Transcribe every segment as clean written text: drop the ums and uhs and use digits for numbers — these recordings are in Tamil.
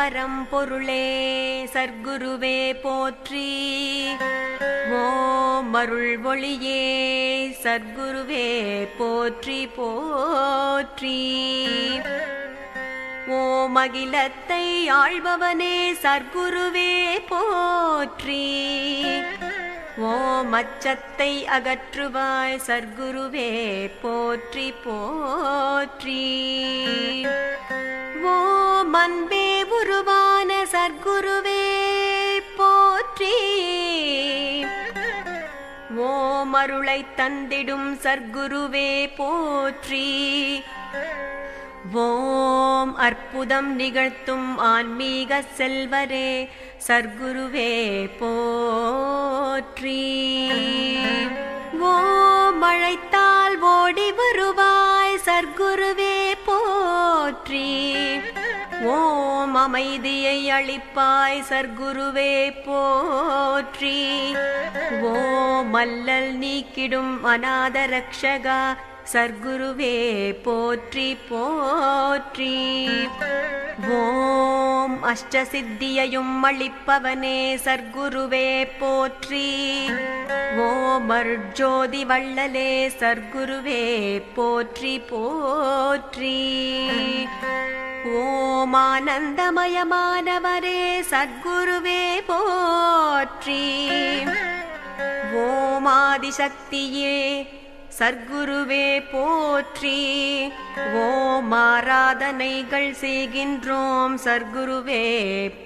பரம்பொருளே சர்க்குருவே போற்றி. ஓம் அருள் ஒளியே சர்க்குருவே போற்றி போற்றி. ஓம் அகிலத்தை ஆள்பவனே சர்க்குருவே போற்றி. ஓம் அச்சத்தை அகற்றுவாய் சர்க்குருவே போற்றி போற்றி. ஓம் அன்பே உருவான சர்க்குருவே போற்றி. ஓம் அருளை தந்திடும் சர்க்குருவே போற்றி. ஓம் அற்புதம் நிகழ்த்தும் ஆன்மீக செல்வரே சர்க்குருவே போற்றி. ஓம் அழைத்தால் ஓடி வருவாய் சர்க்குருவே போற்றி. ஓம் அமைதியை அளிப்பாய் சர்க்குருவே போற்றி. ஓம் அல்லல் நீக்கிடும் அநாத ரக்ஷகா சர்க்குருவே போற்றி போற்றி. ஓம் அஷ்டசித்தியையும் அளிப்பவனே சர்க்குருவே போற்றி. ஓம் அருட்ஜோதி வள்ளலே சர்க்குருவே போற்றி போற்றி. ஓம் ஆனந்தமயமானவரே சர்க்குருவே போற்றி. ஓம் ஆதிசக்தியே சர்க்குருவே போற்றி. ஓம் ஆராதனைகள் செய்கின்றோம் சர்க்குருவே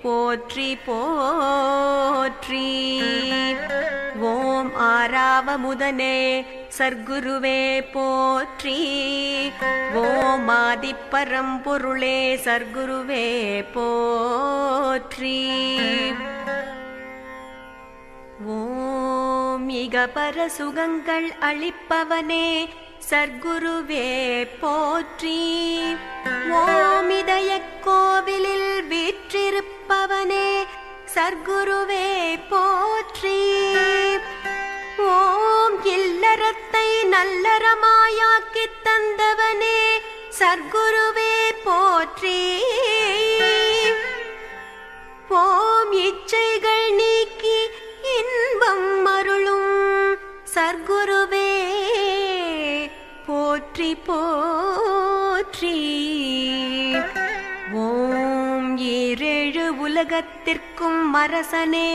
போற்றி போற்றி. ஓம் ஆராவமுதனே சர்க்குருவே போற்றி. ஓம் ஆதிப்பரம்பொருளே சர்க்குருவே போற்றி. ஓம் இகபர சுகங்கள் அளிப்பவனே சர்க்குருவே போற்றி. ஓம் இதய கோவிலில் வீற்றிருப்பவனே சர்க்குருவே போற்றி. ஓம் இல்லறத்தை நல்லறமாயாக்கி தந்தவனே சர்க்குருவே போற்றி. ஓம் இச்சைகள் நீக்கி இன்பம் அருளும் சர்க்குருவே போற்றி போற்றி. ஓம் ஈரேழு உலகத்திற்கும் அரசனே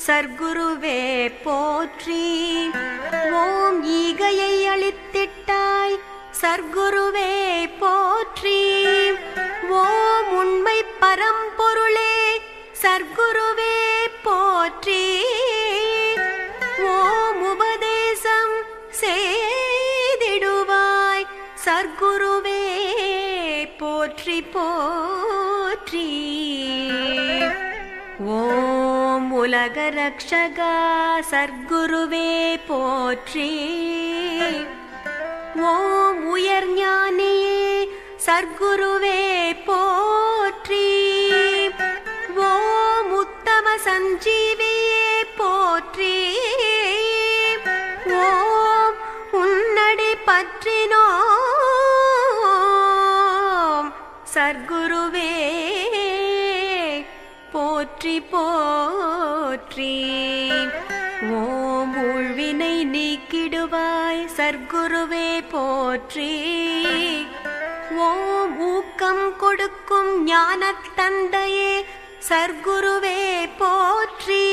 சர்க்குருவே போற்றி. ஓம் ஈகையை அளித்திட்டாய் சர்க்குருவே போற்றி. ஓம் உண்மை பரம்பொருளே சர்க்குருவே போற்றி. ஓம் உபதேசம் செய்திடுவாய் சர்க்குருவே போற்றி போற்றி. ஓம் உலக ரக்ஷகா சர்க்குருவே போற்றி. ஓம் உயர் ஞானியே சர்க்குருவே போற்றி. ஓம் உத்தம சஞ்சீவியே போற்றி. ஓம் உன்னடி பற்றினோம் சர்க்குருவே போற்றி போற்றி. ஓம் ஊழ்வினை நீக்கிடுவாய் சர்க்குருவே போற்றி. ஓம் ஊக்கம் கொடுக்கும் ஞானத் தந்தையே சர்க்குருவே போற்றி.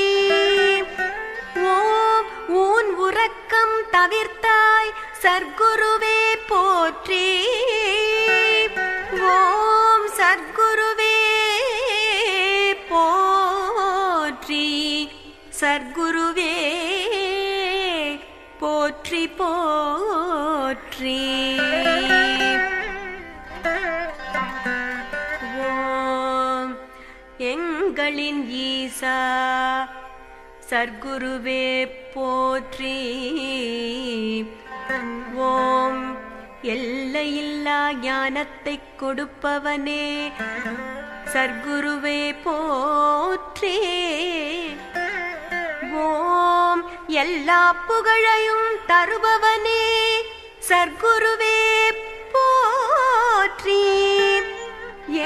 ஓம் ஊன் உறக்கம் தவிர்த்தாய் சர்க்குருவே போற்றி. ஓம் சர்க்குருவே போற்றி. சர்க்குருவே போற்றி போற்றி. ஓம் எங்களின் ஈசா சர்க்குருவே போற்றி. ஓம் எல்லையில்லா ஞானத்தை கொடுப்பவனே சர்க்குருவே போற்றி. ஓம் எல்லா புகழையும் தருபவனே சர்க்குருவே போற்றி.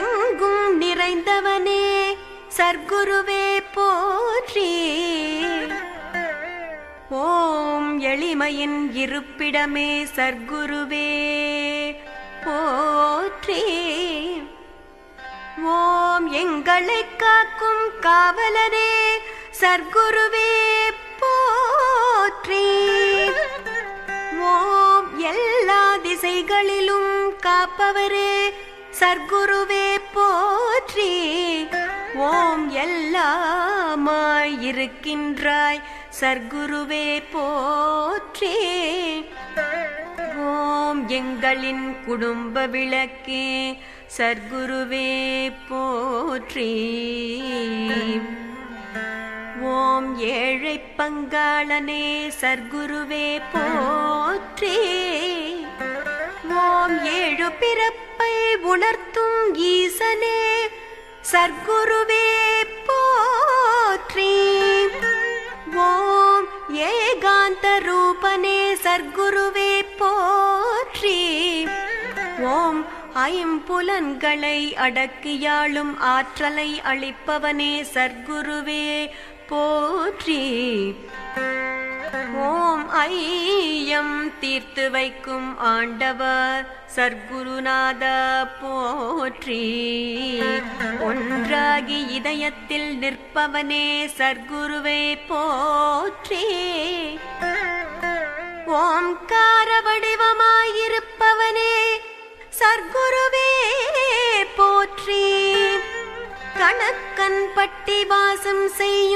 எங்கும் நிறைந்தவனே சர்க்குருவே போற்றி. ஓம் எளிமையின் இருப்பிடமே சர்க்குருவே போற்றி. ஓம் எங்களை காக்கும் காவலனே சர்க்குருவே போற்றி. ஓம் எல்லா திசைகளிலும் காப்பவரே சர்க்குருவே போற்றி. ஓம் எல்லாமாய் இருக்கின்றாய் சர்க்குருவே போற்றி. ஓம் எங்களின் குடும்ப விளக்கே சர்க்குருவே போற்றி. ஓம் ஏழை பங்காளனே சர்க்குருவே போற்றி. ஓம் ஏழு பிறப்பை உணர்த்தும் ஈசனே சர்க்குருவே போற்றி. ஓம் ஏகாந்த ரூபனே சர்க்குருவே போற்றி. ஓம் ஐம்புலன்களை அடக்கியாளும் ஆற்றலை அளிப்பவனே சர்க்குருவே போற்றி. ஓம் ஐயம் தீர்த்து வைக்கும் ஆண்டவர் சர்க்குருநாத போற்றி. ஒன்றாகி இதயத்தில் நிற்பவனே சர்க்குருவே போற்றி. ஓம்கார வடிவமாயிருப்பவனே சர்க்குருவே போற்றி. கணக்கன் பட்டி வாசம் செய்யும்